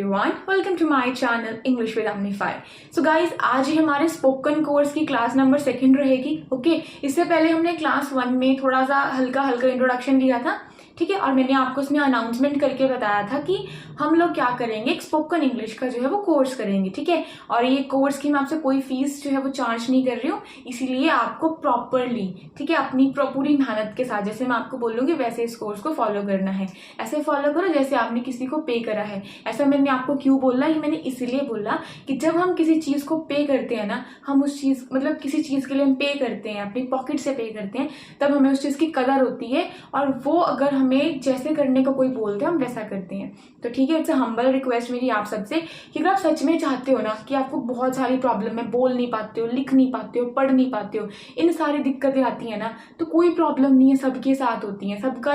Everyone, welcome to my channel English with अम्निफाई। So guys, आज ही हमारे स्पोकन कोर्स की क्लास नंबर 2 रहेगी। ओके, इससे पहले हमने क्लास 1 में थोड़ा सा हल्का इंट्रोडक्शन दिया था, ठीक है। और मैंने आपको उसमें अनाउंसमेंट करके बताया था कि हम लोग क्या करेंगे, एक स्पोकन इंग्लिश का जो है वो कोर्स करेंगे, ठीक है। और ये कोर्स की मैं आपसे कोई फीस जो है वो चार्ज नहीं कर रही हूँ, इसीलिए आपको प्रॉपरली, ठीक है, अपनी पूरी मेहनत के साथ जैसे मैं आपको बोलूँगी वैसे इस कोर्स को फॉलो करना है। ऐसे फॉलो करो जैसे आपने किसी को पे करा है। ऐसा मैंने आपको क्यों बोला, ये मैंने इसलिए बोला कि जब हम किसी चीज़ को पे करते हैं ना, हम उस चीज़ मतलब किसी चीज़ के लिए हम पे करते हैं, अपनी पॉकेट से पे करते हैं, तब हमें उस चीज़ की कदर होती है। और वो अगर हमें जैसे करने को कोई बोलते हैं हम वैसा करते हैं। तो ठीक है, इट्स अ हम्बल रिक्वेस्ट मेरी आप सबसे कि अगर आप सच में चाहते हो ना कि आपको बहुत सारी प्रॉब्लम है, बोल नहीं पाते हो, लिख नहीं पाते हो, पढ़ नहीं पाते हो, इन सारी दिक्कतें आती हैं ना, तो कोई प्रॉब्लम नहीं है, सबके साथ होती हैं। सबका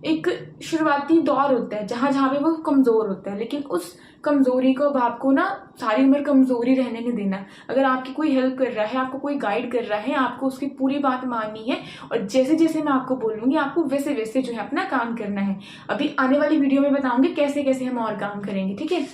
एक शुरुआती दौर होता है जहाँ पे वो कमज़ोर होता है, लेकिन उस कमज़ोरी को अब आपको ना सारी उम्र कमज़ोरी रहने नहीं देना। अगर आपकी कोई हेल्प कर रहा है, आपको कोई गाइड कर रहा है, आपको उसकी पूरी बात माननी है और जैसे जैसे मैं आपको बोलूँगी आपको वैसे वैसे जो है अपना काम करना है। अभी आने वाली वीडियो में बताऊँगी कैसे कैसे हम और काम करेंगे, ठीक है।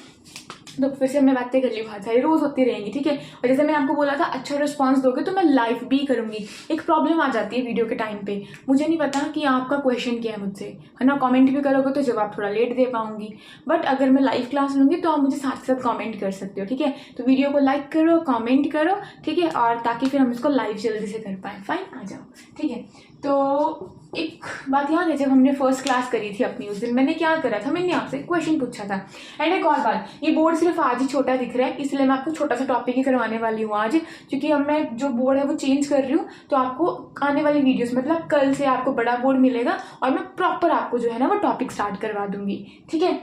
तो फिर से हमने बातें कर ली, बहुत सारी रोज होती रहेंगी, ठीक है। और जैसे मैंने आपको बोला था अच्छा रिस्पांस दोगे तो मैं लाइव भी करूंगी। एक प्रॉब्लम आ जाती है वीडियो के टाइम पे, मुझे नहीं पता कि आपका क्वेश्चन क्या है मुझसे, है ना। कमेंट भी करोगे तो जवाब थोड़ा लेट दे पाऊंगी, बट अगर मैं लाइव क्लास लूंगी तो आप मुझे साथ साथ कमेंट कर सकते हो, ठीक है। तो वीडियो को लाइक करो, कमेंट करो, ठीक है, और ताकि फिर हम इसको लाइव जल्दी से कर पाए। फाइन, आ जाओ, ठीक है। तो एक बात याद है, जब हमने फर्स्ट क्लास करी थी अपनी, उस दिन मैंने क्या करा था, मैंने आपसे क्वेश्चन पूछा था। एंड एक और बात, ये बोर्ड सिर्फ आज ही छोटा दिख रहा है, इसलिए मैं आपको छोटा सा टॉपिक ही करवाने वाली हूँ आज, क्योंकि अब मैं जो बोर्ड है वो चेंज कर रही हूँ। तो आपको आने वाली वीडियोस मतलब कल से आपको बड़ा बोर्ड मिलेगा और मैं प्रॉपर आपको जो है ना वो टॉपिक स्टार्ट करवा दूंगी, ठीक है।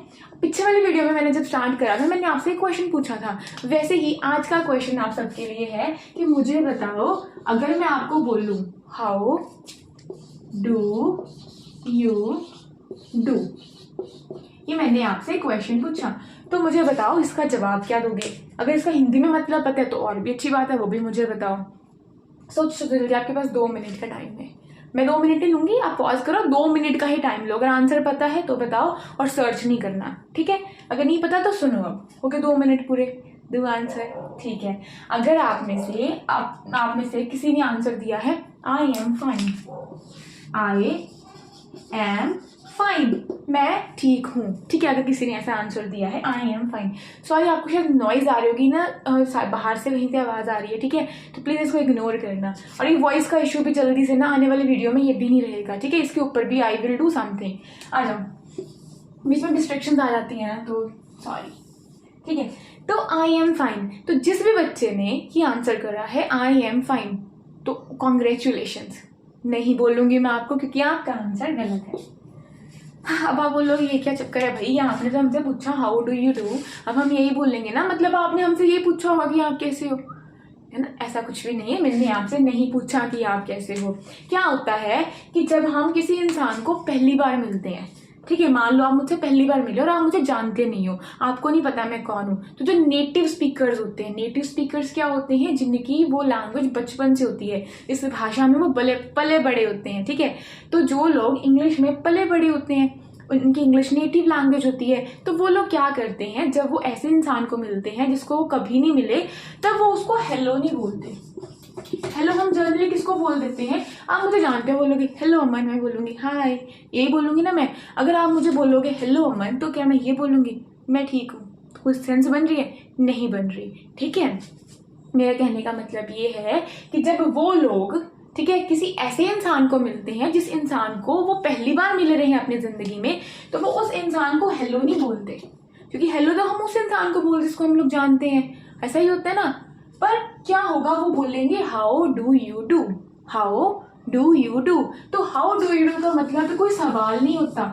पिछले वाली वीडियो में मैंने जब स्टार्ट करा था मैंने आपसे एक क्वेश्चन पूछा था, वैसे ही आज का क्वेश्चन आप सबके लिए है कि मुझे बताओ, अगर मैं आपको बोलूँ हाउ डू यू डू, ये मैंने आपसे क्वेश्चन पूछा, तो मुझे बताओ इसका जवाब क्या दोगे। अगर इसका हिंदी में मतलब पता है तो और भी अच्छी बात है, वो भी मुझे बताओ। सोच जल्दी, आपके पास 2 मिनट का टाइम है। मैं 2 मिनट ही लूंगी, आप पॉज करो, 2 मिनट का ही टाइम लो। अगर आंसर पता है तो बताओ और सर्च नहीं करना, ठीक है। अगर नहीं पता तो सुनो, अब ओके 2 मिनट पूरे, दो आंसर, ठीक है। अगर आप में से किसी ने आंसर दिया है I am fine, I am fine, मैं ठीक हूँ, ठीक है। अगर किसी ने ऐसा आंसर दिया है आई एम फाइन, सॉरी आपको शायद नॉइज आ रही होगी ना, बाहर से कहीं से आवाज़ आ रही है, ठीक है, तो प्लीज़ इसको इग्नोर करना। और ये वॉइस का इशू भी जल्दी से ना आने वाली वीडियो में ये भी नहीं रहेगा, ठीक है। इसके ऊपर भी आई विल डू समथिंग, आ जाओ, बीच में डिस्ट्रैक्शन आ जाती है ना, तो सॉरी, ठीक है। तो आई एम फाइन, तो जिस भी बच्चे ने ये आंसर करा है आई एम फाइन, तो कॉन्ग्रेचुलेशंस नहीं बोलूंगी मैं आपको, क्योंकि आपका आंसर गलत है। अब आप बोलोगे ये क्या चक्कर है भाई, आपने तो हमसे पूछा हाउ डू यू डू, अब हम यही बोलेंगे ना, मतलब आपने हमसे ये पूछा होगा कि आप कैसे हो, है ना। ऐसा कुछ भी नहीं है, मैंने आपसे नहीं पूछा कि आप कैसे हो। क्या होता है कि जब हम किसी इंसान को पहली बार मिलते हैं, ठीक है, मान लो आप मुझसे पहली बार मिले और आप मुझे जानते नहीं हो, आपको नहीं पता मैं कौन हूँ, तो जो नेटिव स्पीकर्स होते हैं, नेटिव स्पीकर्स क्या होते हैं, जिनकी वो लैंग्वेज बचपन से होती है, इस भाषा में वो पले बड़े होते हैं, ठीक है। तो जो लोग इंग्लिश में पले बड़े होते हैं, उनकी इंग्लिश नेटिव लैंग्वेज होती है, तो वो लोग क्या करते हैं, जब वो ऐसे इंसान को मिलते हैं जिसको वो कभी नहीं मिले, तब वो उसको हेलो नहीं बोलते। हेलो हम जनरली किसको बोल देते हैं, आप मुझे जानते हो, बोलोगे हेलो अमन, मैं बोलूंगी हाय, यही बोलूंगी ना मैं। अगर आप मुझे बोलोगे हेलो अमन, तो क्या मैं ये बोलूंगी मैं ठीक हूँ, कुछ सेंस बन रही है, नहीं बन रही, ठीक है। मेरा कहने का मतलब ये है कि जब वो लोग, ठीक है, किसी ऐसे इंसान को मिलते हैं जिस इंसान को वो पहली बार मिल रहे हैं अपनी जिंदगी में, तो वो उस इंसान को हेलो नहीं बोलते, क्योंकि हेलो तो हम उस इंसान को बोलते जिसको हम लोग जानते हैं, ऐसा ही होता है ना। पर क्या होगा, वो बोलेंगे how do you do, how do you do. तो हाउ डू यू डू का मतलब कोई सवाल नहीं होता,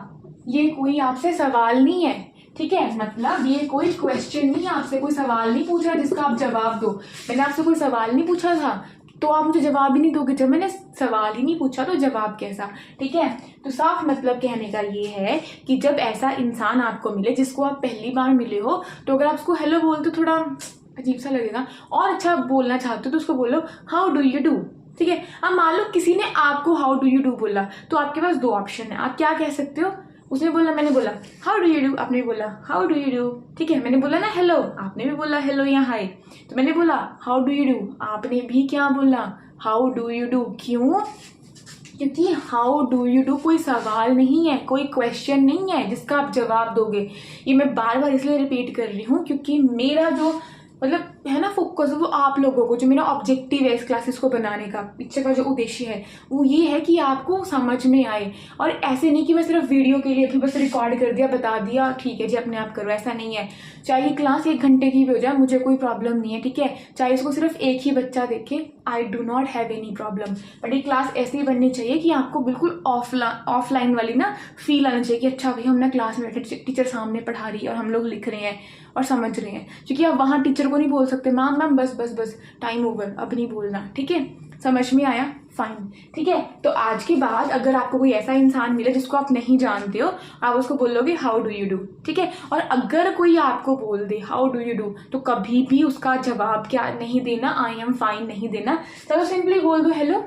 ये कोई आपसे सवाल नहीं है, ठीक है, मतलब ये कोई क्वेश्चन नहीं, आपसे कोई सवाल नहीं पूछ रहा जिसका आप जवाब दो। मैंने आपसे कोई सवाल नहीं पूछा था तो आप मुझे जवाब ही नहीं दोगे, जब मैंने सवाल ही नहीं पूछा तो जवाब कैसा, ठीक है। तो साफ मतलब कहने का ये है कि जब ऐसा इंसान आपको मिले जिसको आप पहली बार मिले हो, तो अगर आप उसको हेलो बोलते तो थोड़ा अजीब सा लगेगा, और अच्छा बोलना चाहते हो तो उसको बोलो हाउ डू यू डू, ठीक है। अब मान लो किसी ने आपको हाउ डू यू डू बोला, तो आपके पास 2 ऑप्शन है, आप क्या कह सकते हो, उसने बोला, मैंने बोला हाउ डू यू डू, आपने भी बोला हाउ डू यू डू, ठीक है। मैंने बोला ना हेलो, आपने भी बोला हेलो या हाय, तो मैंने बोला हाउ डू यू डू, आपने भी क्या बोला हाउ डू यू डू। क्यों? क्योंकि हाउ डू यू डू कोई सवाल नहीं है, कोई क्वेश्चन नहीं है जिसका आप जवाब दोगे। ये मैं बार बार इसलिए रिपीट कर रही हूँ क्योंकि मेरा जो मतलब है ना फोकस, वो आप लोगों को, जो मेरा ऑब्जेक्टिव है इस क्लासेस को बनाने का, पीछे का जो उद्देश्य है वो ये है कि आपको समझ में आए। और ऐसे नहीं कि मैं सिर्फ वीडियो के लिए अभी बस रिकॉर्ड कर दिया, बता दिया, ठीक है जी अपने आप करो, ऐसा नहीं है। चाहे ये क्लास 1 घंटे की भी हो जाए, मुझे कोई प्रॉब्लम नहीं है, ठीक है। चाहे इसको सिर्फ एक ही बच्चा देखे, I do not have any problem. But ये क्लास ऐसी बननी चाहिए कि आपको बिल्कुल ऑफलाइन वाली ना फील आना चाहिए कि अच्छा भाई हम ना क्लास में बैठे, टीचर सामने पढ़ा रही है और हम लोग लिख रहे हैं और समझ रहे हैं। क्योंकि आप वहाँ टीचर को नहीं बोल सकते मैम मैम बस बस बस टाइम ओवर, अब नहीं बोलना, ठीक है। समझ में आया? फाइन, ठीक है। तो आज के बाद अगर आपको कोई ऐसा इंसान मिले जिसको आप नहीं जानते हो, आप उसको बोलोगे हाउ डू यू डू, ठीक है। और अगर कोई आपको बोल दे हाउ डू यू डू, तो कभी भी उसका जवाब क्या नहीं देना, आई एम फाइन नहीं देना। चलो सिंपली बोल दो हेलो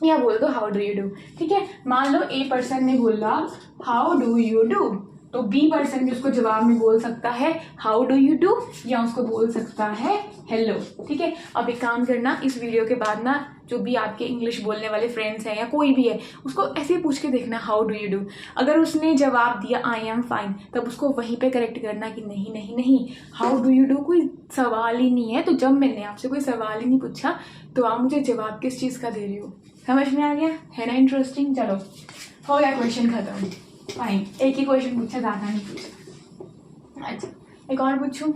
या बोल दो हाउ डू यू डू, ठीक है। मान लो ए पर्सन ने बोला हाउ डू यू डू, तो बी पर्सन भी उसको जवाब में बोल सकता है हाउ डू यू डू, या उसको बोल सकता है हेलो, ठीक है। अब एक काम करना, इस वीडियो के बाद ना जो भी आपके इंग्लिश बोलने वाले फ्रेंड्स हैं या कोई भी है, उसको ऐसे ही पूछ के देखना हाउ डू यू डू। अगर उसने जवाब दिया आई एम फाइन, तब उसको वहीं पे करेक्ट करना कि नहीं नहीं नहीं, हाउ डू यू डू कोई सवाल ही नहीं है। तो जब मैंने आपसे कोई सवाल ही नहीं पूछा, तो आप मुझे जवाब किस चीज़ का दे रही हो? समझ में आ गया है ना? इंटरेस्टिंग। चलो हो गया क्वेश्चन खत्म, फाइन। एक ही क्वेश्चन पूछा, ज़्यादा नहीं पूछा। अच्छा एक और पूछूं,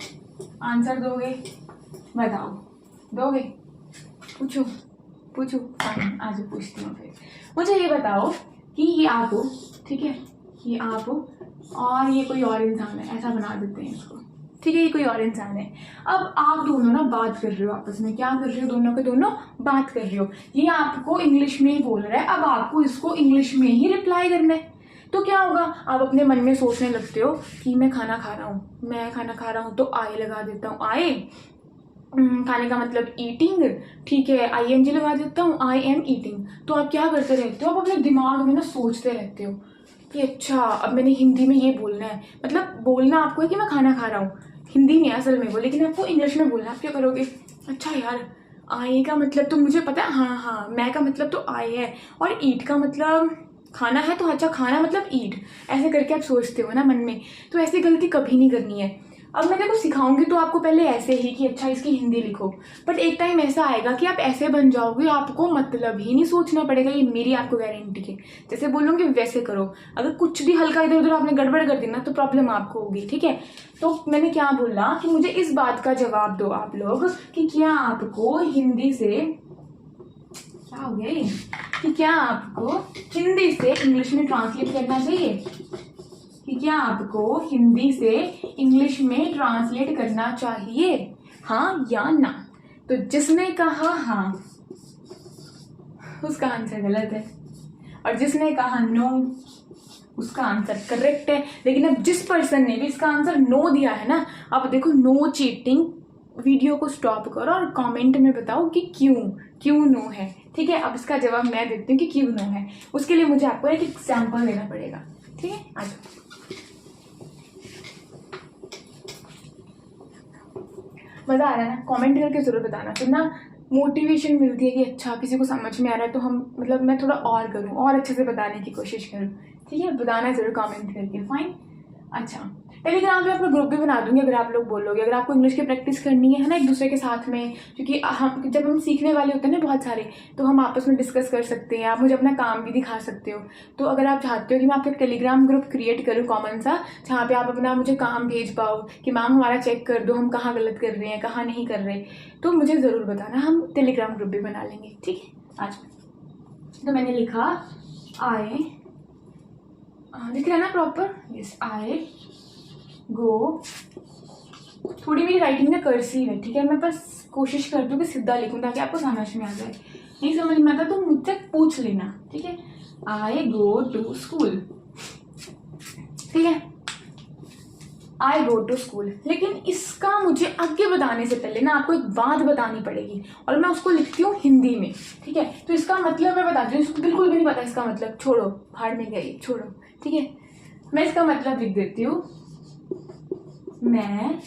आंसर दोगे? बताओ, दोगे? पूछूं? फाइन, आज पूछती हूँ। फिर मुझे ये बताओ कि ये आप हो, ठीक है, ये आप हो और ये कोई और इंसान है, ऐसा बना देते हैं इसको, ठीक है। ये कोई और इंसान है। अब आप दोनों ना बात कर रहे हो आपस में, क्या कर रहे हो? दोनों के दोनों बात कर रहे हो। ये आपको इंग्लिश में ही बोल रहा है, अब आपको इसको इंग्लिश में ही रिप्लाई करना है। तो क्या होगा, आप अपने मन में सोचने लगते हो कि मैं खाना खा रहा हूँ, मैं खाना खा रहा हूँ, तो आई लगा देता हूँ, आई खाने का मतलब ईटिंग, ठीक है, ING लगा देता हूँ, आई एम ईटिंग। तो आप क्या करते रहते हो, आप अपने दिमाग में ना सोचते रहते हो कि अच्छा अब मैंने हिंदी में ये बोलना है, मतलब बोलना आपको है कि मैं खाना खा रहा हूँ, हिंदी में असल में वो, लेकिन आपको इंग्लिश में बोलना। आप क्या करोगे, अच्छा यार आई का मतलब तो मुझे पता है, हाँ हाँ, मैं का मतलब तो आई है, और ईट का मतलब खाना है, तो अच्छा खाना मतलब ईट, ऐसे करके आप सोचते हो ना मन में। तो ऐसी गलती कभी नहीं करनी है। अब मैं देखो सिखाऊंगी तो आपको पहले ऐसे ही कि अच्छा इसकी हिंदी लिखो, बट एक टाइम ऐसा आएगा कि आप ऐसे बन जाओगे, आपको मतलब ही नहीं सोचना पड़ेगा, ये मेरी आपको गारंटी है। जैसे बोलूँगी वैसे करो, अगर कुछ भी हल्का इधर उधर आपने गड़बड़ कर दी ना, तो प्रॉब्लम आपको होगी, ठीक है। तो मैंने क्या बोला कि मुझे इस बात का जवाब दो आप लोग कि क्या आपको हिंदी से, क्या हो गया ये, कि क्या आपको हिंदी से इंग्लिश में ट्रांसलेट करना चाहिए, कि क्या आपको हिंदी से इंग्लिश में ट्रांसलेट करना चाहिए, हाँ या ना। तो जिसने कहा हाँ उसका आंसर गलत है, और जिसने कहा नो उसका आंसर करेक्ट है। लेकिन अब जिस पर्सन ने भी इसका आंसर नो दिया है ना, अब देखो नो चीटिंग, वीडियो को स्टॉप करो और कमेंट में बताओ कि क्यों नो है, ठीक है। अब इसका जवाब मैं देती हूँ कि क्यों नो है। उसके लिए मुझे आपको एक एग्जाम्पल देना पड़ेगा, ठीक है। आ जाओ, मज़ा आ रहा है ना? कमेंट करके ज़रूर बताना, फिर ना मोटिवेशन मिलती है कि अच्छा किसी को समझ में आ रहा है, तो हम मतलब मैं थोड़ा और करूँ और अच्छे से बताने की कोशिश करूँ, ठीक है। बताना ज़रूर कमेंट करके, फाइन। अच्छा टेलीग्राम पे अपना ग्रुप भी बना दूंगी अगर आप लोग बोलोगे, अगर आपको इंग्लिश की प्रैक्टिस करनी है ना एक दूसरे के साथ में, क्योंकि हम जब हम सीखने वाले होते हैं ना बहुत सारे, तो हम आपस में डिस्कस कर सकते हैं, आप मुझे अपना काम भी दिखा सकते हो। तो अगर आप चाहते हो कि मैं आपका टेलीग्राम ग्रुप क्रिएट करूँ कॉमन सा, जहाँ पे आप अपना मुझे काम भेज पाओ कि मैम हमारा चेक कर दो हम कहाँ गलत कर रहे हैं कहाँ नहीं कर रहे, तो मुझे ज़रूर बताना, हम टेलीग्राम ग्रुप भी बना लेंगे, ठीक है। आज तो मैंने लिखा आई, लिख रहा है ना प्रॉपर, यस, आई गो, थोड़ी मेरी राइटिंग में कर्सिव है, ठीक है। मैं बस कोशिश करती हूँ कि सीधा लिखूँ ताकि आपको समझ में आ जाए। नहीं समझ में आता तो मुझसे पूछ लेना, ठीक है। आई गो टू स्कूल, ठीक है, आई गो टू स्कूल। लेकिन इसका मुझे आगे बताने से पहले ना आपको एक बात बतानी पड़ेगी, और मैं उसको लिखती हूँ हिंदी में, ठीक है। तो इसका मतलब मैं बताती हूँ, इसको बिल्कुल भी नहीं पता इसका मतलब, छोड़ो, भाड़ में गई, छोड़ो, ठीक है। मैं इसका मतलब लिख देती हूँ, मैं।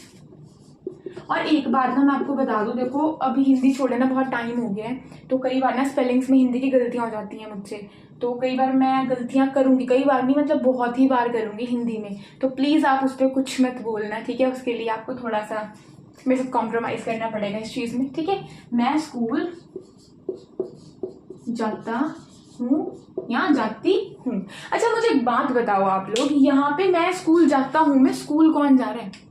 और एक बात ना मैं आपको बता दूं, देखो अभी हिंदी छोड़े ना बहुत टाइम हो गया है, तो कई बार ना स्पेलिंग्स में हिंदी की गलतियां हो जाती हैं मुझसे, तो कई बार मैं गलतियां करूंगी, कई बार नहीं मतलब बहुत ही बार करूंगी हिंदी में, तो प्लीज आप उस पर कुछ मत बोलना, ठीक है। उसके लिए आपको थोड़ा सा मेरे साथ कॉम्प्रोमाइज करना पड़ेगा इस चीज में, ठीक है। मैं स्कूल जाता हूँ या जाती हूँ। अच्छा मुझे एक बात बताओ आप लोग, यहाँ पे मैं स्कूल जाता हूँ में स्कूल कौन जा रहा है?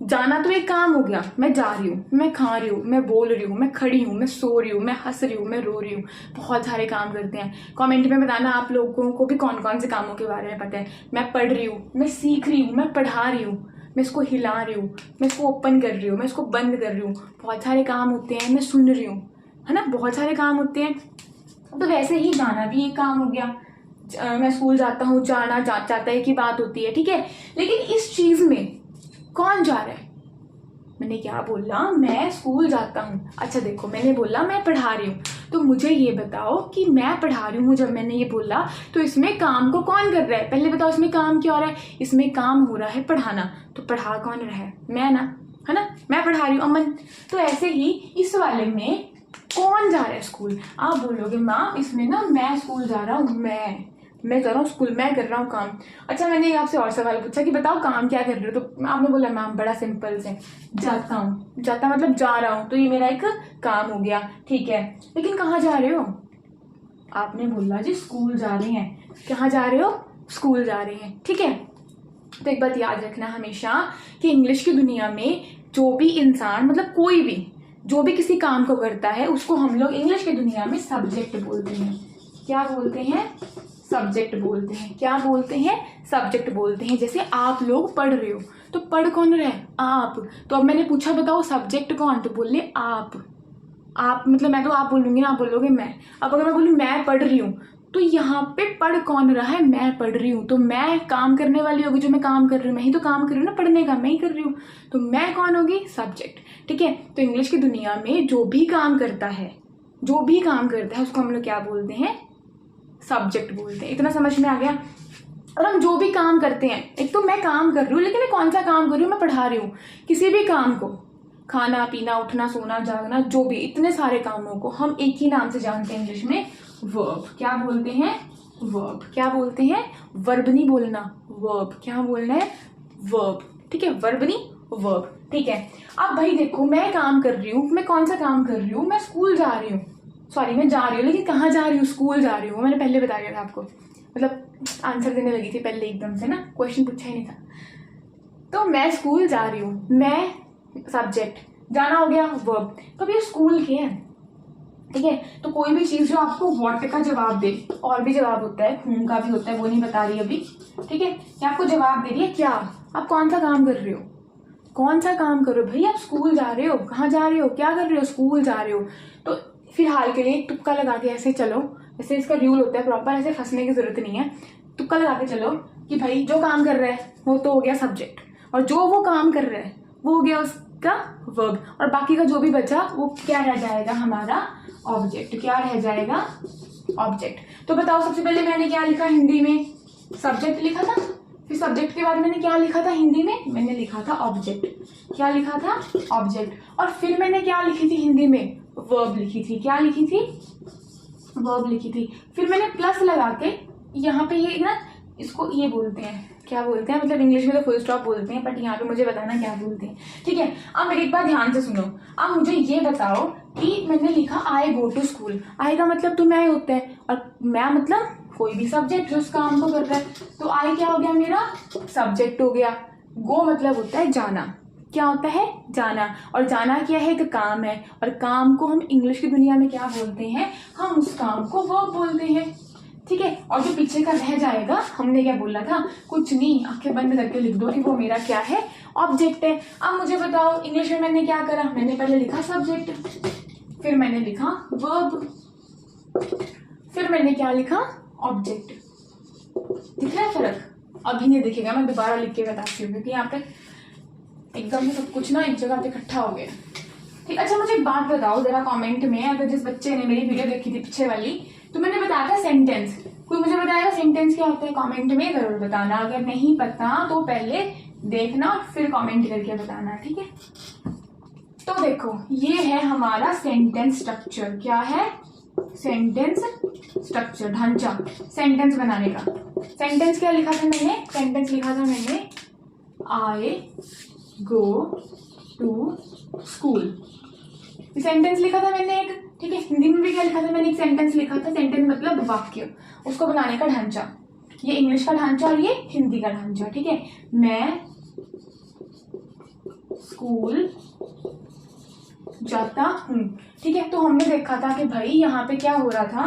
जाना तो एक काम हो गया, मैं जा रही हूँ, मैं खा रही हूँ, मैं बोल रही हूँ, मैं खड़ी हूँ, मैं सो रही हूँ, मैं हंस रही हूँ, मैं रो रही हूँ, बहुत सारे काम करते हैं। कमेंट में बताना आप लोगों को भी कौन कौन से कामों के बारे में पता है। मैं पढ़ रही हूँ, मैं सीख रही हूँ, मैं पढ़ा रही हूँ, मैं इसको हिला रही हूँ, मैं इसको ओपन कर रही हूँ, मैं इसको बंद कर रही हूँ, बहुत सारे काम होते हैं। मैं सुन रही हूँ, है ना, बहुत सारे काम होते हैं। तो वैसे ही जाना भी एक काम हो गया। मैं स्कूल जाता हूँ, जाना जाता है की बात होती है, ठीक है। लेकिन इस चीज में कौन जा रहा है? मैंने क्या बोला? मैं स्कूल जाता हूँ। अच्छा देखो, मैंने बोला मैं पढ़ा रही हूँ, तो मुझे ये बताओ कि मैं पढ़ा रही हूँ, जब मैंने ये बोला तो इसमें काम को कौन कर रहा है? पहले बताओ इसमें काम क्या हो रहा है? इसमें काम हो रहा है पढ़ाना, तो पढ़ा कौन रहा है? मैं ना, है ना, मैं पढ़ा रही हूँ, अमन। तो ऐसे ही इस वाले में कौन जा रहा है स्कूल? आप बोलोगे माँ इसमें ना मैं स्कूल जा रहा हूँ, मैं कर रहा हूँ स्कूल, मैं कर रहा हूँ काम। अच्छा मैंने आपसे और सवाल पूछा कि बताओ काम क्या कर रहे हो, तो आपने बोला मैम बड़ा सिंपल से जाता हूँ। जाता मतलब जा रहा हूँ, तो ये मेरा एक काम हो गया, ठीक है। लेकिन कहाँ जा रहे हो? आपने बोला जी स्कूल जा रहे हैं। कहाँ जा रहे हो? स्कूल जा रहे हैं, ठीक है। तो एक बात याद रखना हमेशा कि इंग्लिश की दुनिया में जो भी इंसान, मतलब कोई भी जो भी किसी काम को करता है, उसको हम लोग इंग्लिश की दुनिया में सब्जेक्ट बोलते हैं। क्या बोलते हैं? सब्जेक्ट बोलते हैं। क्या बोलते हैं? सब्जेक्ट बोलते हैं। जैसे आप लोग पढ़ रहे हो, तो पढ़ कौन रहे? आप। तो अब मैंने पूछा बताओ सब्जेक्ट कौन, तो बोले आप। आप मतलब मैं तो आप बोलूंगी ना, आप बोलोगे मैं। अब अगर मैं बोलूँ मैं पढ़ रही हूँ, तो यहाँ पे पढ़ कौन रहा है? मैं पढ़ रही हूँ। तो मैं काम करने वाली होगी, जो मैं काम कर रही हूँ, मैं ही तो काम कर रही हूँ ना पढ़ने का, मैं ही कर रही हूँ। तो मैं कौन होगी? सब्जेक्ट, ठीक है। तो इंग्लिश की दुनिया में जो भी काम करता है, जो भी काम करता है उसको हम लोग क्या बोलते हैं? सब्जेक्ट बोलते हैं। इतना समझ में आ गया? और हम जो भी काम करते हैं, एक तो मैं काम कर रही हूँ, लेकिन मैं कौन सा काम कर रही हूँ? मैं पढ़ा रही हूँ। किसी भी काम को, खाना पीना उठना सोना जागना, जो भी इतने सारे कामों को हम एक ही नाम से जानते हैं इंग्लिश में, वर्ब। क्या बोलते हैं? वर्ब। क्या बोलते हैं? वर्ब नहीं बोलना, वर्ब। क्या बोलना है? वर्ब, ठीक है। वर्ब नहीं, वर्ब, ठीक है। अब भाई देखो, मैं काम कर रही हूँ, मैं कौन सा काम कर रही हूँ? मैं स्कूल जा रही हूँ, सॉरी मैं जा रही हूँ, लेकिन कहाँ जा रही हूँ? स्कूल जा रही हूँ। मैंने पहले बता दिया था आपको, मतलब आंसर देने लगी थी पहले एकदम से ना, क्वेश्चन पूछा ही नहीं था। तो मैं स्कूल जा रही हूँ, मैं सब्जेक्ट, जाना हो गया वर्ब। तो अब ये स्कूल के हैं, ठीक है। तो कोई भी चीज जो आपको व्हाट का जवाब दे, और भी जवाब होता है, whom का भी होता है, वो नहीं बता रही अभी, ठीक है। ये आपको जवाब दे रही है क्या, आप कौन सा काम कर रहे हो? कौन सा काम करो भाई? आप स्कूल जा रहे हो। कहाँ जा रहे हो? क्या कर रहे हो? स्कूल जा रहे हो। तो फिलहाल के लिए तुक्का लगा के ऐसे चलो, जैसे इसका रूल होता है प्रॉपर, ऐसे फंसने की जरूरत नहीं है। तुक्का लगा के चलो कि भाई जो काम कर रहा है वो तो हो गया सब्जेक्ट, और जो वो काम कर रहा है वो हो गया उसका वर्ब, और बाकी का जो भी बचा वो क्या रह जाएगा? हमारा ऑब्जेक्ट। क्या रह जाएगा? ऑब्जेक्ट। तो बताओ सबसे पहले मैंने क्या लिखा हिंदी में? सब्जेक्ट लिखा था। फिर सब्जेक्ट के बाद मैंने क्या लिखा था हिंदी में? मैंने लिखा था ऑब्जेक्ट। क्या लिखा था? ऑब्जेक्ट। और फिर मैंने क्या लिखी थी हिंदी में? वर्ब लिखी थी। क्या लिखी थी? वर्ब लिखी थी। फिर मैंने प्लस लगा के यहाँ पे ये ना, इसको ये बोलते हैं, क्या बोलते हैं, मतलब इंग्लिश में तो फुल स्टॉप बोलते हैं, बट यहाँ पे मुझे बताना क्या बोलते हैं, ठीक है। अब मेरी एक बात ध्यान से सुनो। अब मुझे ये बताओ कि मैंने लिखा आई गो टू स्कूल। आई का मतलब तो मैं होता है, और मैं मतलब कोई भी सब्जेक्ट जो उस काम को कर रहा है। तो आई क्या हो गया? मेरा सब्जेक्ट हो गया। गो मतलब होता है जाना। क्या होता है? जाना। और जाना क्या है? एक काम है, और काम को हम इंग्लिश की दुनिया में क्या बोलते हैं? हम उस काम को वर्ब बोलते हैं, ठीक है। और जो पीछे का रह जाएगा, हमने क्या बोला था? कुछ नहीं, आंखें बंद करके लिख दो कि वो मेरा क्या है? ऑब्जेक्ट है। अब मुझे बताओ इंग्लिश में मैंने क्या करा? मैंने पहले लिखा सब्जेक्ट, फिर मैंने लिखा वर्ब, फिर मैंने क्या लिखा? ऑब्जेक्ट। दिख रहा है फर्क? अभी नहीं दिखेगा, मैं दोबारा लिख के बताती हूँ, क्योंकि यहाँ पे एकदम से सब कुछ ना एक जगह पे इकट्ठा हो गया, ठीक। अच्छा मुझे एक बात बताओ जरा कमेंट में, अगर जिस बच्चे ने मेरी वीडियो देखी थी पीछे वाली, तो मैंने बताया था सेंटेंस, कोई मुझे बताएगा सेंटेंस क्या होता है? कमेंट में जरूर बताना। अगर नहीं पता तो पहले देखना और फिर कमेंट करके बताना, ठीक है? तो देखो ये है हमारा सेंटेंस स्ट्रक्चर। क्या है? सेंटेंस स्ट्रक्चर, ढांचा सेंटेंस बनाने का। सेंटेंस क्या लिखा था मैंने? सेंटेंस लिखा था मैंने आई गो टू स्कूल। सेंटेंस लिखा था मैंने एक, ठीक है? हिंदी में भी क्या लिखा था मैंने? एक सेंटेंस लिखा था। सेंटेंस मतलब वाक्य, उसको बनाने का ढांचा। ये इंग्लिश का ढांचा और ये हिंदी का ढांचा, ठीक है? मैं स्कूल जाता हूँ, ठीक है? तो हमने देखा था कि भाई यहाँ पे क्या हो रहा था,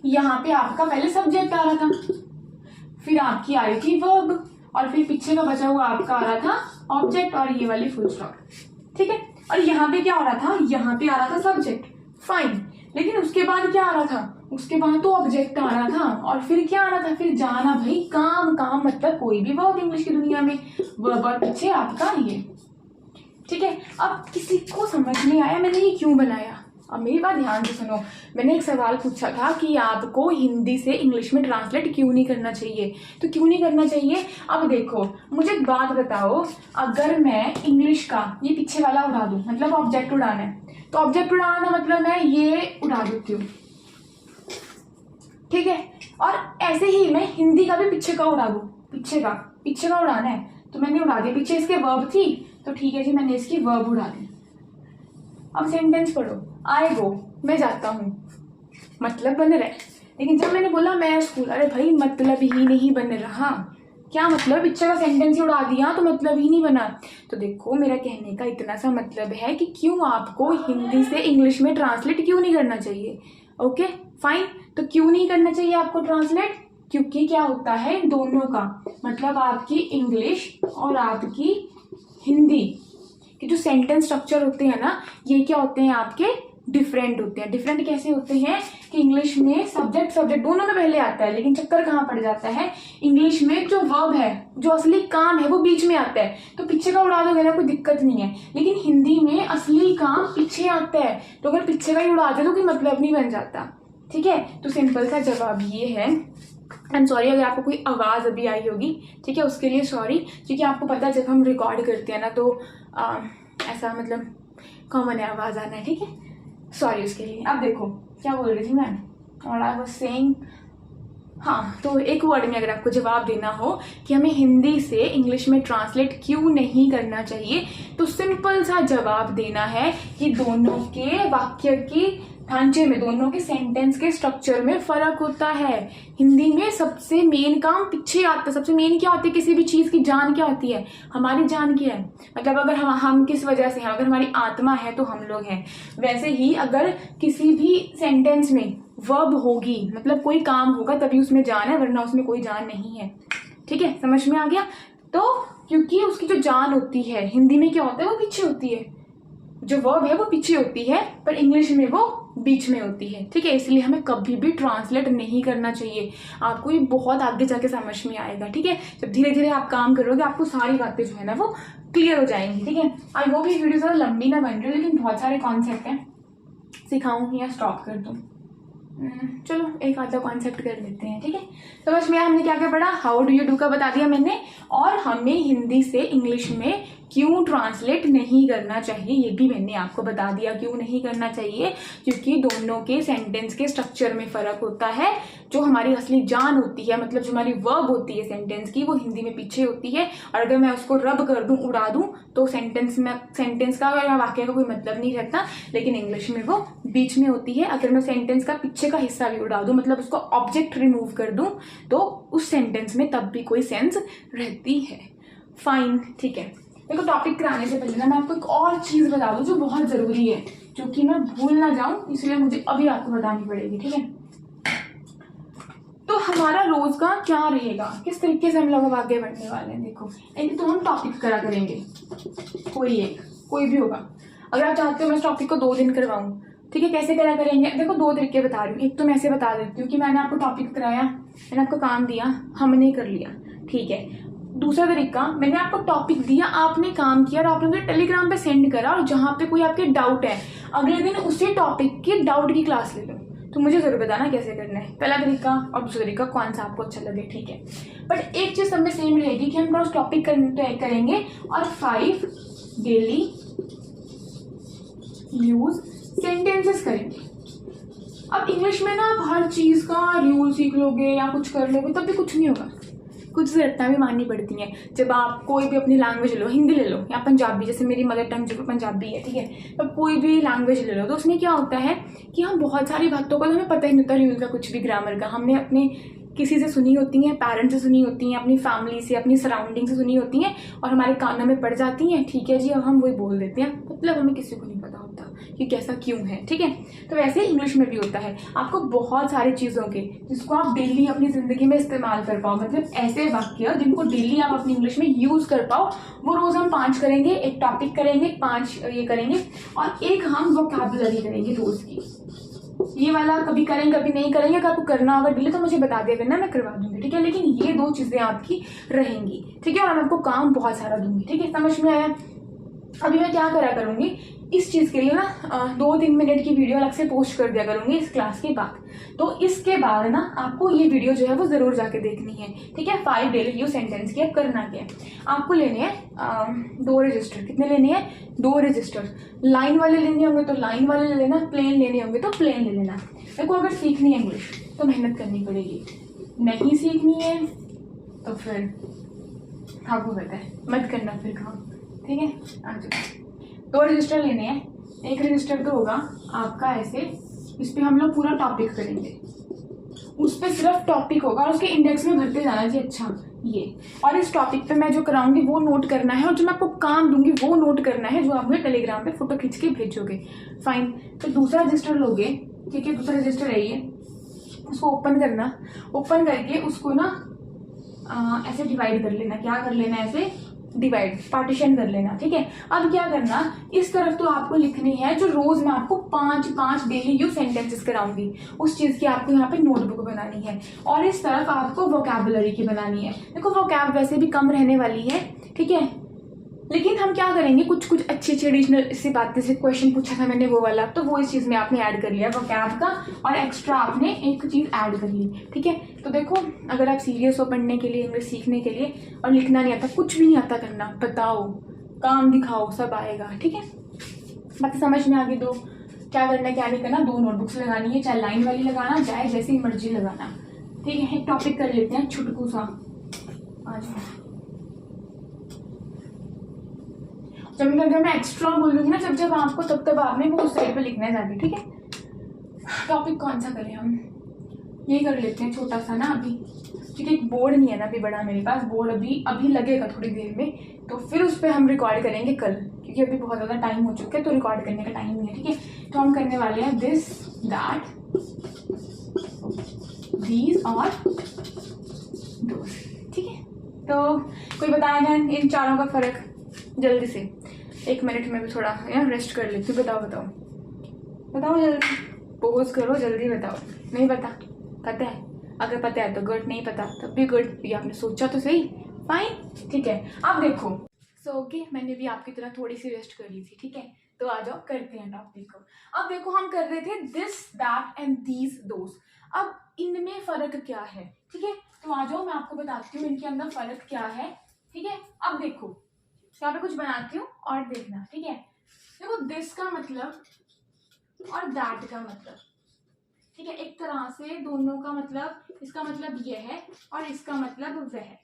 यहाँ पे आपका पहले सब्जेक्ट आ रहा था, फिर आपकी आ रही थी वर्ब, और फिर पीछे का बचा हुआ आपका आ रहा था ऑब्जेक्ट और ये वाली फुल स्टॉप, ठीक है? और यहाँ पे क्या हो रहा था? यहाँ पे आ रहा था सब्जेक्ट, फाइन। लेकिन उसके बाद क्या आ रहा था? उसके बाद तो ऑब्जेक्ट आ रहा था, और फिर क्या आ रहा था? फिर जाना भाई, काम। काम मतलब कोई भी वर्ब इंग्लिश की दुनिया में वर्ब और पीछे आपका ये, ठीक है? अब किसी को समझ नहीं आया मैंने ये क्यों बनाया। अब मेरी बात ध्यान से सुनो। मैंने एक सवाल पूछा था कि आपको हिंदी से इंग्लिश में ट्रांसलेट क्यों नहीं करना चाहिए, तो क्यों नहीं करना चाहिए? अब देखो मुझे एक बात बताओ, अगर मैं इंग्लिश का ये पीछे वाला उड़ा दूं, मतलब ऑब्जेक्ट उड़ाना है, तो ऑब्जेक्ट उड़ाना मतलब मैं ये उड़ा देती हूँ, ठीक है? और ऐसे ही मैं हिंदी का भी पीछे का उड़ा दूं, पीछे का उड़ाना है तो मैंने उड़ा दिया। पीछे इसके वर्ब थी तो ठीक है जी, मैंने इसकी वर्ब उड़ा दी। अब सेंटेंस पढ़ो, आई गो, मैं जाता हूँ, मतलब बन रहा है। लेकिन जब मैंने बोला मैं स्कूल, अरे भाई मतलब ही नहीं बन रहा। क्या मतलब? पीछे का सेंटेंस ही उड़ा दिया तो मतलब ही नहीं बना। तो देखो मेरा कहने का इतना सा मतलब है कि क्यों आपको हिंदी से इंग्लिश में ट्रांसलेट क्यों नहीं करना चाहिए। ओके फाइन, तो क्यों नहीं करना चाहिए आपको ट्रांसलेट? क्योंकि क्या होता है, दोनों का मतलब आपकी इंग्लिश और आपकी हिंदी के जो सेंटेंस स्ट्रक्चर होते हैं ना, ये क्या होते हैं आपके? डिफरेंट होते हैं। डिफरेंट कैसे होते हैं कि इंग्लिश में सब्जेक्ट दोनों में पहले आता है, लेकिन चक्कर कहाँ पड़ जाता है, इंग्लिश में जो वर्ब है, जो असली काम है वो बीच में आता है, तो पीछे का उड़ा दोगे ना कोई दिक्कत नहीं है। लेकिन हिंदी में असली काम पीछे आता है, तो अगर पीछे का ही उड़ा दे तो कोई मतलब नहीं बन जाता, ठीक है? तो सिंपल सा जवाब ये है। आई एम सॉरी अगर आपको कोई आवाज़ अभी आई होगी, ठीक है? उसके लिए सॉरी, क्योंकि आपको पता है जब हम रिकॉर्ड करते हैं ना तो ऐसा मतलब कॉमन है आवाज़ आना है, ठीक है? सॉरी उसके लिए। अब देखो क्या बोल रही थी मैं, और आई वाज सेइंग, हाँ, तो एक वर्ड में अगर आपको जवाब देना हो कि हमें हिंदी से इंग्लिश में ट्रांसलेट क्यों नहीं करना चाहिए, तो सिंपल सा जवाब देना है कि दोनों के वाक्य की ढांचे में, दोनों के सेंटेंस के स्ट्रक्चर में फर्क होता है। हिंदी में सबसे मेन काम पीछे आता है। सबसे मेन क्या होती है किसी भी चीज की? जान क्या होती है? हमारी जान क्या है? मतलब अगर हम किस वजह से हैं, अगर हमारी आत्मा है तो हम लोग हैं। वैसे ही अगर किसी भी सेंटेंस में वर्ब होगी, मतलब कोई काम होगा, तभी उसमें जान है, वरना उसमें कोई जान नहीं है, ठीक है? समझ में आ गया? तो क्योंकि उसकी जो जान होती है हिंदी में क्या होता है, वो पीछे होती है। जो वर्ब है वो पीछे होती है, पर इंग्लिश में वो बीच में होती है, ठीक है? इसलिए हमें कभी भी ट्रांसलेट नहीं करना चाहिए। आपको ये बहुत आगे जाके समझ में आएगा, ठीक है? जब धीरे धीरे आप काम करोगे आपको सारी बातें जो है ना वो क्लियर हो जाएंगी, ठीक है? आई होप ये वीडियो ज़्यादा लंबी ना बन रही हो, लेकिन बहुत सारे कॉन्सेप्ट हैं, सिखाऊं या स्टॉप कर दूं? चलो एक आधा कॉन्सेप्ट कर लेते हैं, ठीक है? समझ में आया हमने क्या क्या पढ़ा? हाउ डू यू डू का बता दिया मैंने, और हमें हिंदी से इंग्लिश में क्यों ट्रांसलेट नहीं करना चाहिए ये भी मैंने आपको बता दिया। क्यों नहीं करना चाहिए? क्योंकि दोनों के सेंटेंस के स्ट्रक्चर में फर्क होता है। जो हमारी असली जान होती है, मतलब जो हमारी वर्ब होती है सेंटेंस की, वो हिंदी में पीछे होती है, और अगर मैं उसको रब कर दूं, उड़ा दूं, तो सेंटेंस का या वाक्य का कोई मतलब नहीं रहता, लेकिन इंग्लिश में वो बीच में होती है। अगर मैं सेंटेंस का पीछे का हिस्सा भी उड़ा दूं, मतलब उसको ऑब्जेक्ट रिमूव कर दूं, तो उस सेंटेंस में तब भी कोई सेंस रहती है। फाइन, ठीक है? देखो टॉपिक कराने से पहले ना मैं आपको एक और चीज बता दूं जो बहुत जरूरी है, जो कि मैं भूल ना जाऊं, इसलिए मुझे अभी आपको बतानी पड़ेगी, ठीक है? तो हमारा रोज का क्या रहेगा, किस तरीके से हम लोग आगे बढ़ने वाले हैं? देखो एक तो हम टॉपिक करा करेंगे, कोई भी होगा। अगर आप चाहते हो मैं इस टॉपिक को 2 दिन करवाऊं, ठीक है? कैसे करा करेंगे? देखो 2 तरीके बता रही हूँ। एक तो मैं ऐसे बता देती हूँ कि मैंने आपको टॉपिक कराया, मैंने आपको काम दिया, हमने कर लिया, ठीक है? दूसरा तरीका, मैंने आपको टॉपिक दिया, आपने काम किया और आपने मुझे टेलीग्राम पे सेंड करा, और जहाँ पे कोई आपके डाउट है अगले दिन उसी टॉपिक की डाउट की क्लास ले लो। तो मुझे ज़रूर बताना कैसे करना है, पहला तरीका और दूसरा तरीका कौन सा आपको अच्छा लगे, ठीक है। बट एक चीज़ सब में सेम रहेगी कि हम रोज टॉपिक करेंगे और 5 डेली यूज सेंटेंसेस करेंगे। अब इंग्लिश में ना आप हर चीज़ का रूल सीख लोगे या कुछ कर लोगे तब भी कुछ नहीं होगा, कुछ ज़रूरतें भी माननी पड़ती हैं। जब आप कोई भी अपनी लैंग्वेज लो, हिंदी ले लो या पंजाबी, जैसे मेरी मदर टंग जो पंजाबी है, ठीक है, तो कोई भी लैंग्वेज ले लो तो उसमें क्या होता है कि हम बहुत सारी बातों का तो हमें पता ही नहीं होता, रूल का कुछ भी, ग्रामर का हमने अपने किसी से सुनी होती हैं, पेरेंट्स से सुनी होती हैं, अपनी फैमिली से, अपनी सराउंडिंग से सुनी होती हैं और हमारे कानों में पड़ जाती हैं, ठीक है जी, अब हम वही बोल देते हैं, मतलब हमें किसी को नहीं पता होता कि कैसा क्यों है, ठीक है। तो वैसे ही इंग्लिश में भी होता है, आपको बहुत सारी चीज़ों के जिसको आप डेली अपनी ज़िंदगी में इस्तेमाल कर पाओ, मतलब ऐसे वाक्य जिनको डेली आप अपनी इंग्लिश में यूज़ कर पाओ, वो रोज़ हम 5 करेंगे, एक टॉपिक करेंगे, 5 ये करेंगे और एक हम वोकैबुलरी करेंगे रोज़ की। ये वाला कभी करेंगे कभी नहीं करेंगे, अगर आपको करना होगा डेली तो मुझे बता दिया करना, मैं करवा दूंगी, ठीक है। लेकिन ये 2 चीज़ें आपकी रहेंगी, ठीक है, और मैं आपको काम बहुत सारा दूंगी, ठीक है, समझ में आया। अभी मैं क्या करा करूंगी, इस चीज़ के लिए ना 2-3 मिनट की वीडियो अलग से पोस्ट कर दिया करूंगी इस क्लास के बाद। तो इसके बाद ना आपको ये वीडियो जो है वो ज़रूर जाके देखनी है, ठीक है। 5 डेली यूज सेंटेंस की। अब करना क्या है, आपको लेने हैं 2 रजिस्टर। कितने लेने हैं? 2 रजिस्टर। लाइन वाले लेने होंगे तो लाइन वाले ले लेना, प्लेन लेने होंगे तो प्लेन ले लेना। देखो, अगर सीखनी है इंग्लिश तो मेहनत करनी पड़ेगी, नहीं सीखनी है तो फिर आपको पता है मत करना फिर काम, ठीक है। आ जाओ, 2 रजिस्टर लेने हैं। एक रजिस्टर तो होगा आपका ऐसे, इस पर हम लोग पूरा टॉपिक करेंगे, उस पर सिर्फ टॉपिक होगा और उसके इंडेक्स में भरते जाना जी, अच्छा ये, और इस टॉपिक पे मैं जो कराऊंगी वो नोट करना है, और जो मैं आपको काम दूंगी वो नोट करना है, जो आप मुझे टेलीग्राम पे फोटो खींच के भेजोगे, फाइन। तो दूसरा रजिस्टर लोगे, ठीक है, दूसरा रजिस्टर है ये, उसको ओपन करना, ओपन करके उसको ना ऐसे डिवाइड कर लेना। क्या कर लेना? ऐसे डिवाइड, पार्टीशन कर लेना, ठीक है। अब क्या करना, इस तरफ तो आपको लिखनी है जो रोज मैं आपको 5 डेली यूज सेंटेंसेस कराऊंगी, उस चीज की आपको यहाँ पे नोटबुक बनानी है, और इस तरफ आपको वोकैबुलरी की बनानी है। देखो, वोकैब वैसे भी कम रहने वाली है, ठीक है, लेकिन हम क्या करेंगे, कुछ कुछ अच्छी ट्रेडिशनल सी बातें, से क्वेश्चन पूछा था मैंने वो वाला, तो वो इस चीज़ में आपने ऐड कर लिया वोकैब का, और एक्स्ट्रा आपने एक चीज़ ऐड कर ली, ठीक है। तो देखो, अगर आप सीरियस हो पढ़ने के लिए, इंग्लिश सीखने के लिए, और लिखना नहीं आता, कुछ भी नहीं आता करना, बताओ, काम दिखाओ, सब आएगा, ठीक है। बाकी समझ में आ गई, 2 क्या करना क्या नहीं करना। 2 नोटबुक्स लगानी है, चाहे लाइन वाली लगाना, चाहे जैसी मर्जी लगाना, ठीक है। एक टॉपिक कर लेते हैं छुटकू सा, आज जब मैं एक्स्ट्रा बोलूंगी ना, जब आपको, तब आपने वो उस साइड पे लिखना है जाके, ठीक है। टॉपिक कौन सा करें हम, ये कर लेते हैं छोटा सा ना अभी, ठीक है। एक बोर्ड नहीं है ना अभी बड़ा मेरे पास, बोर्ड अभी लगेगा थोड़ी देर में, तो फिर उस पर हम रिकॉर्ड करेंगे कल, क्योंकि अभी बहुत ज़्यादा टाइम हो चुका है तो रिकॉर्ड करने का टाइम नहीं है, ठीक है। तो हम करने वाले हैं दिस, दैट, दीज और दोस, ठीक है। तो कोई बताएगा इन चारों का फर्क जल्दी से, 1 मिनट में भी थोड़ा रेस्ट कर लेती हूँ। बताओ जल्दी, पोज करो, जल्दी बताओ। नहीं पता है, अगर पता है तो गुड, नहीं पता तब भी गुड, ये आपने सोचा तो सही, फाइन, ठीक है। अब देखो, ओके, मैंने भी आपकी तरह थोड़ी सी रेस्ट कर ली थी, ठीक है। तो आ जाओ, करते हैं टॉपिक को। अब देखो, हम कर रहे थे दिस, दैट एंड दीज, दोस। अब इनमें फर्क क्या है, ठीक है। तो आ जाओ, मैं आपको बताती हूँ इनके अंदर फर्क क्या है, ठीक है। अब देखो, यहाँ पे कुछ बनाती हूँ और देखना, ठीक है। देखो, दिस का मतलब और दैट का मतलब, ठीक है, एक तरह से दोनों का मतलब, इसका मतलब ये है और इसका मतलब वह है,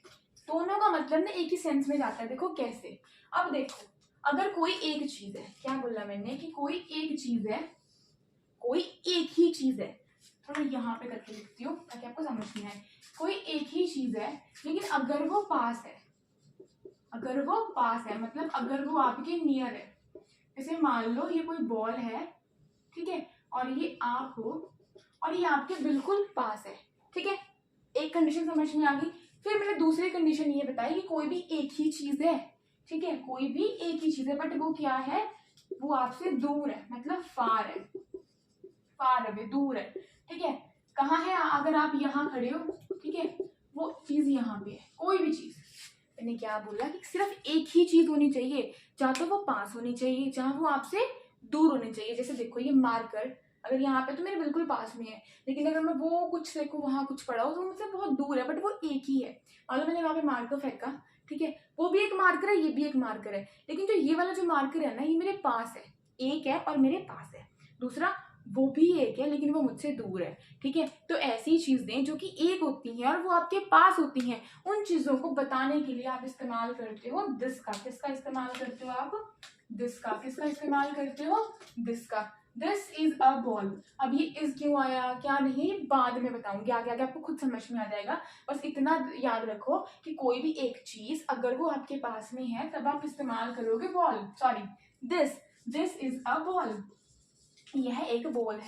दोनों का मतलब ना एक ही सेंस में जाता है। देखो कैसे, अब देखो, अगर कोई एक चीज है, क्या बोला मैंने कि कोई एक चीज है, कोई एक ही चीज है, थोड़ा यहाँ पे करके लिखती हूँ ताकि आपको समझ में आए। कोई एक ही चीज है, लेकिन अगर वो पास है, मतलब अगर वो आपके नियर है, जैसे मान लो ये कोई बॉल है, ठीक है, और ये आप हो और ये आपके बिल्कुल पास है, ठीक है। एक कंडीशन समझ में आ गई। फिर मैंने दूसरी कंडीशन ये बताई कि कोई भी एक ही चीज है, ठीक है, कोई भी एक ही चीज है, बट वो क्या है, वो आपसे दूर है, मतलब फार है, फार अवे, दूर है, ठीक है। कहाँ है, अगर आप यहाँ खड़े हो, ठीक है, वो चीज यहाँ पे है, कोई भी चीज। मैंने क्या बोला कि सिर्फ एक ही चीज होनी चाहिए, चाहे तो वो पास होनी चाहिए, चाहे वो आपसे दूर होनी चाहिए। जैसे देखो, ये मार्कर अगर यहाँ पे तो मेरे बिल्कुल पास में है, लेकिन अगर मैं वो कुछ देखूँ वहाँ कुछ पड़ा हो तो मुझसे बहुत दूर है, बट वो एक ही है। मालूम मैंने वहाँ पे मार्कर फेंका, ठीक है, वो भी एक मार्कर है, ये भी एक मार्कर है, लेकिन जो ये वाला जो मार्कर है ना, ये मेरे पास है, एक है और मेरे पास है। दूसरा वो भी एक है लेकिन वो मुझसे दूर है, ठीक है। तो ऐसी चीजें जो कि एक होती हैं और वो आपके पास होती हैं, उन चीजों को बताने के लिए आप इस्तेमाल करते हो दिस का। किसका इस्तेमाल करते हो आप? दिस का। किसका इस्तेमाल करते हो? दिस का। This is a ball. अब ये इज क्यों आया क्या नहीं बाद में बताऊंगी, आगे आगे आपको खुद समझ में आ जाएगा। बस इतना याद रखो कि कोई भी एक चीज अगर वो आपके पास में है तब आप इस्तेमाल करोगे ball, sorry this. This is a ball. यह एक बॉल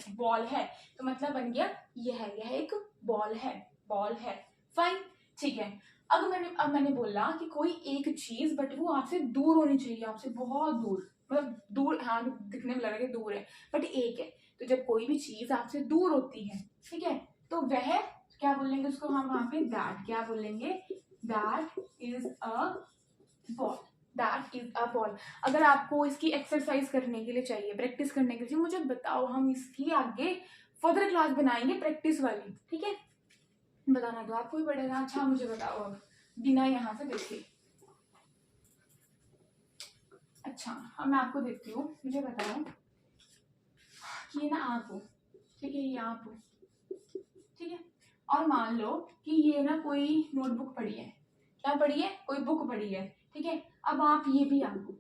है तो मतलब बन गया यह एक बॉल है, बॉल है। फाइन, ठीक है। अब मैंने बोला कि कोई एक चीज बट वो आपसे दूर होनी चाहिए, आपसे बहुत दूर, मतलब दूर, हाँ दिखने में लग रहा है कि दूर है बट एक है। तो जब कोई भी चीज आपसे दूर होती है, ठीक है, तो वह क्या बोलेंगे उसको हम वहां पे? दैट। क्या बोलेंगे? That is a ball. That is a ball. अगर आपको इसकी एक्सरसाइज करने के लिए चाहिए, प्रैक्टिस करने के लिए मुझे बताओ, हम इसकी आगे फर्दर क्लास बनाएंगे प्रैक्टिस वाली, ठीक है। बताना तो आपको ही पड़ेगा। अच्छा मुझे बताओ अब बिना यहाँ से देखे। अच्छा अब मैं आपको देखती हूँ, मुझे बताओ कि ये ना आप हो, ठीक है, ये आप हो, ठीक है, और मान लो कि ये ना कोई नोटबुक पड़ी है, क्या पड़ी है? कोई बुक पड़ी है, ठीक है। अब आप ये भी आप हो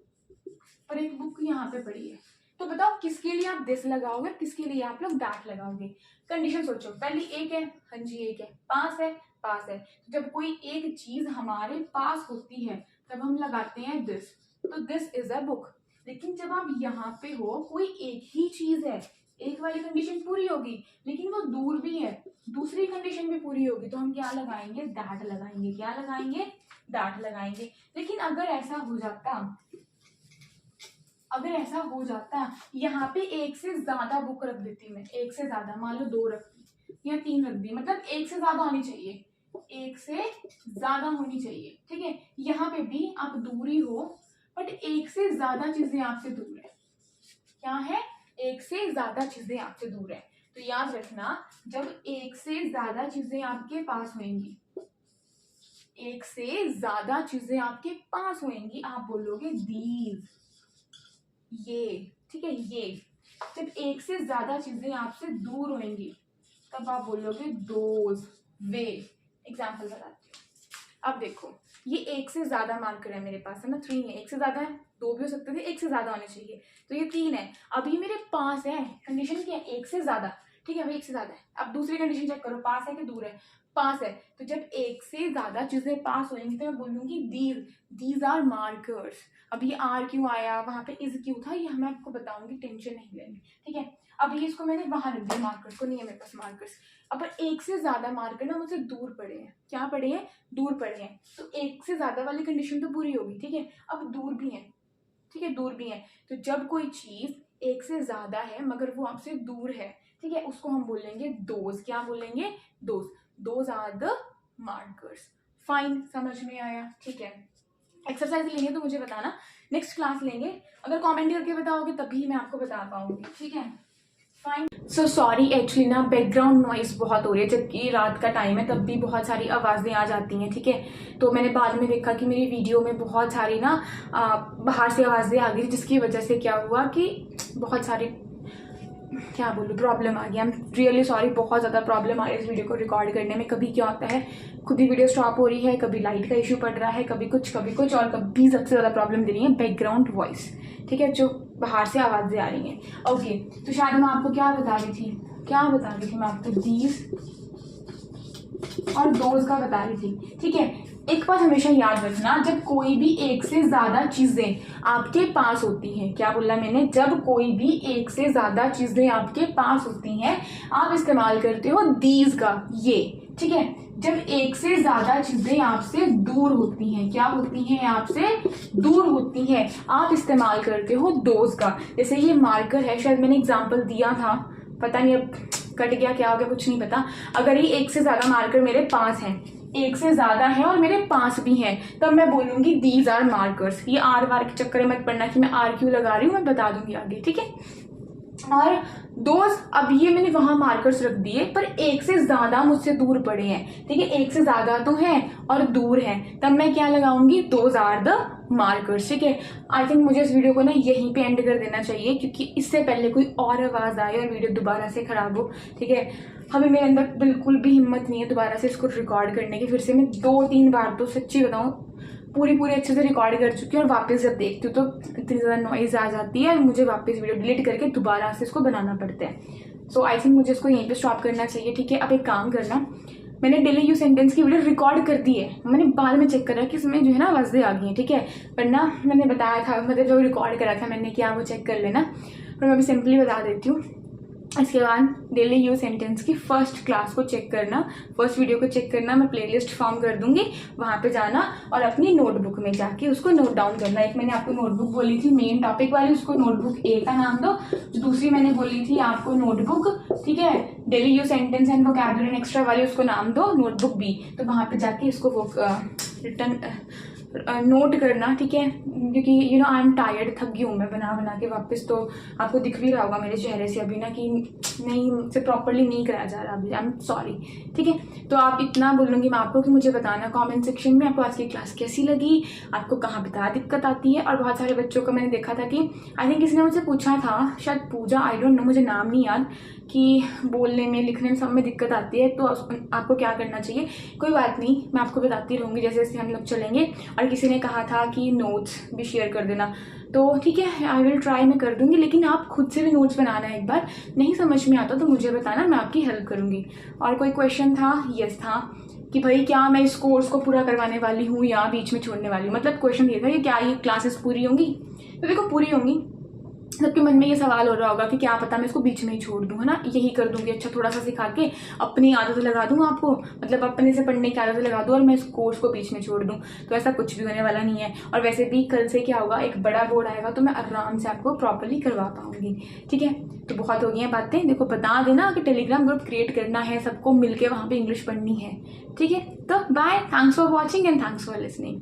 पर एक बुक यहाँ पे पड़ी है, तो बताओ किसके लिए आप दिस लगाओगे, किसके लिए आप लोग दैट लगाओगे? कंडीशन सोचो, पहली एक है, हाँ जी एक है, पास है, पास है। जब कोई एक चीज हमारे पास होती है तब हम लगाते हैं दिस, तो दिस इज अ बुक। लेकिन जब आप यहाँ पे हो, कोई एक ही चीज है, एक वाली कंडीशन पूरी होगी लेकिन वो दूर भी है, दूसरी कंडीशन भी पूरी होगी, तो हम क्या लगाएंगे? दैट लगाएंगे। क्या लगाएंगे? दैट लगाएंगे। लेकिन अगर ऐसा हो जाता यहाँ पे एक से ज्यादा बुक रख देती मैं, एक से ज्यादा, मान लो 2 रख दी या 3 रख दी, मतलब एक से ज्यादा होनी चाहिए, एक से ज्यादा होनी चाहिए, ठीक है। यहाँ पे भी आप दूरी हो बट एक से ज्यादा चीजें आपसे दूर है। क्या है? एक से ज्यादा चीजें आपसे दूर है। तो याद रखना, जब एक से ज्यादा चीजें आपके पास होंगी, एक से ज्यादा चीजें आपके पास होंगी, आप बोलोगे दीज, ये, ठीक है, ये। जब एक से ज्यादा चीजें आपसे दूर होंगी तब आप बोलोगे दोज, वे। एग्जाम्पल बताती हूँ। अब देखो ये एक से ज्यादा मार्कर है मेरे पास, है ना, 3 है, एक से ज्यादा है, 2 भी हो सकते थे, एक से ज्यादा होने चाहिए, तो ये 3 है। अब ये मेरे पास है, कंडीशन क्या है? एक से ज्यादा, ठीक है, भाई एक से ज्यादा है। अब दूसरी कंडीशन चेक करो, पास है कि दूर है? पास है। तो जब एक से ज्यादा चीजें पास होंगी तो मैं बोलूंगी दीज आर मार्कर्स। अब ये आर क्यों आया, वहां पे इज क्यों था, ये मैं आपको बताऊंगी, टेंशन नहीं लेनी, ठीक है। अब ये इसको मैंने वहां रख दिया, मार्कर्स को नहीं है मेरे पास मार्कर्स। अब एक से ज्यादा मार्कर ना मुझसे दूर पड़े हैं, क्या पड़े हैं? दूर पड़े हैं, तो एक से ज्यादा वाली कंडीशन तो पूरी होगी, ठीक है। अब दूर भी है, ठीक है, दूर भी है। तो जब कोई चीज एक से ज्यादा है मगर वो आपसे दूर है, ठीक है, उसको हम बोलेंगे दोज। क्या बोलेंगे? Those are the markers. Fine, समझ में आया? ठीक है, एक्सरसाइज लेंगे तो मुझे बताना, नेक्स्ट क्लास लेंगे, अगर कमेंट करके बताओगे तभी मैं आपको बता पाऊंगी, ठीक है। फाइन। सो सॉरी, एक्चुअली ना बैकग्राउंड नॉइस बहुत हो रही है, जबकि रात का टाइम है, तब भी बहुत सारी आवाज़ें आ जाती हैं, ठीक है। तो मैंने बाद में देखा कि मेरी वीडियो में बहुत सारी ना बाहर से आवाज़ें आ गई, जिसकी वजह से क्या हुआ कि बहुत सारी, क्या बोलूँ, प्रॉब्लम आ गई। आई एम रियली सॉरी, बहुत ज़्यादा प्रॉब्लम आ रही है इस वीडियो को रिकॉर्ड करने में। कभी क्या होता है, खुद ही वीडियो स्टॉप हो रही है, कभी लाइट का इशू पड़ रहा है, कभी कुछ, और कभी सबसे ज़्यादा प्रॉब्लम दे रही है बैकग्राउंड वॉइस, ठीक है, जो बाहर से आवाज़ें आ रही हैं। ओके, तो शायद मैं आपको क्या बता रही थी मैं आपको दीज और दोज का बता रही थी, ठीक है। एक बात हमेशा याद रखना, जब कोई भी एक से ज्यादा चीजें आपके पास होती हैं, क्या बोला मैंने? जब कोई भी एक से ज्यादा चीजें आपके पास होती हैं, आप इस्तेमाल करते हो दीज का, ये, ठीक है। जब एक से ज्यादा चीजें आपसे दूर होती हैं, क्या होती हैं? आपसे दूर होती हैं, आप इस्तेमाल करते हो दोज का। जैसे ये मार्कर है, शायद मैंने एग्जाम्पल दिया था, पता नहीं अब कट गया, क्या हो गया, कुछ नहीं पता। अगर ये एक से ज्यादा मार्कर मेरे पास है, एक से ज्यादा है और मेरे पास भी है, तब मैं बोलूंगी दीज आर मार्कर्स। ये आर वार के चक्कर में मत पड़ना कि मैं आर क्यों लगा रही हूँ, मैं बता दूंगी आगे, ठीक है। और दोस्त अब ये मैंने वहां मार्कर्स रख दिए, पर एक से ज्यादा मुझसे दूर पड़े हैं, ठीक है, एक से ज्यादा तो हैं और दूर हैं, तब मैं क्या लगाऊंगी, दोज आर द मार्कर्स, ठीक है। आई थिंक मुझे इस वीडियो को ना यहीं पे एंड कर देना चाहिए, क्योंकि इससे पहले कोई और आवाज आए और वीडियो दोबारा से खराब हो, ठीक है। हमें मेरे अंदर बिल्कुल भी हिम्मत नहीं है दोबारा से इसको रिकॉर्ड करने की। फिर से मैं 2-3 बार तो सच्ची बताऊं पूरी अच्छे से रिकॉर्ड कर चुकी हूँ, और वापस जब देखती हूँ तो इतनी ज़्यादा नॉइज आ जाती है और मुझे वापस वीडियो डिलीट करके दोबारा से इसको बनाना पड़ता है। सो आई थिंक मुझे इसको यहीं पे स्टॉप करना चाहिए, ठीक है। अब एक काम करना, मैंने डेली यूज सेंटेंस की वीडियो रिकॉर्ड कर दी है, मैंने बाद में चेक करा कि इसमें जो है ना आवाज़ें आ गई हैं, ठीक है। वरना मैंने बताया था, मतलब जो रिकॉर्ड करा था मैंने, क्या वो चेक कर लेना, पर मैं अभी सिंपली बता देती हूँ। इसके बाद डेली यूज सेंटेंस की फर्स्ट क्लास को चेक करना, फर्स्ट वीडियो को चेक करना, मैं प्लेलिस्ट फॉर्म कर दूंगी, वहां पे जाना और अपनी नोटबुक में जाके उसको नोट डाउन करना। एक मैंने आपको नोटबुक बोली थी मेन टॉपिक वाली, उसको नोटबुक ए का नाम दो। जो दूसरी मैंने बोली थी आपको नोटबुक, ठीक है, daily use sentence and vocabulary and extra वाली, उसको नाम दो नोटबुक बी। तो वहां पे जाके इसको वो रिटर्न नोट करना, ठीक है, क्योंकि you know I am tired, थक गई हूँ मैं बना के वापस। तो आपको दिख भी रहा होगा मेरे चेहरे से अभी ना कि नहीं, मुझसे प्रॉपरली नहीं कराया जा रहा अभी, आई एम सॉरी, ठीक है। तो आप इतना बोलूँगी मैं आपको कि मुझे बताना कमेंट सेक्शन में आपको आज की क्लास कैसी लगी, आपको कहाँ पे ज़्यादा दिक्कत आती है। और बहुत सारे बच्चों को मैंने देखा था कि आई थिंक किसी ने मुझसे पूछा था, शायद पूजा, आई डोंट नो, मुझे नाम नहीं याद, कि बोलने में लिखने में सब में दिक्कत आती है, तो आपको क्या करना चाहिए। कोई बात नहीं, मैं आपको बताती रहूँगी जैसे जैसे हम लोग चलेंगे। और किसी ने कहा था कि नोट्स भी शेयर कर देना, तो ठीक है, आई विल ट्राई, मैं कर दूंगी, लेकिन आप खुद से भी नोट्स बनाना। एक बार नहीं समझ में आता तो मुझे बताना, मैं आपकी हेल्प करूँगी। और कोई क्वेश्चन था, यस था, कि भाई क्या मैं इस कोर्स को पूरा करवाने वाली हूँ या बीच में छोड़ने वाली हूँ। मतलब क्वेश्चन ये था कि क्या ये क्लासेस पूरी होंगी। तो देखो पूरी होंगी, सबके मन में ये सवाल हो रहा होगा कि क्या पता मैं इसको बीच में ही छोड़ दूँ, है ना, यही कर दूंगी, अच्छा थोड़ा सा सिखा के अपनी आदत लगा दूँ आपको, मतलब अपने से पढ़ने की आदत लगा दूँ और मैं इस कोर्स को बीच में छोड़ दूँ। तो ऐसा कुछ भी होने वाला नहीं है। और वैसे भी कल से क्या होगा, एक बड़ा बोर्ड आएगा तो मैं आराम से आपको प्रॉपरली करवा पाऊंगी, ठीक है। तो बहुत हो गई हैं बातें, देखो बता देना कि टेलीग्राम ग्रुप क्रिएट करना है, सबको मिलकर वहाँ पे इंग्लिश पढ़नी है, ठीक है। तो bye, thanks for watching and thanks for listening.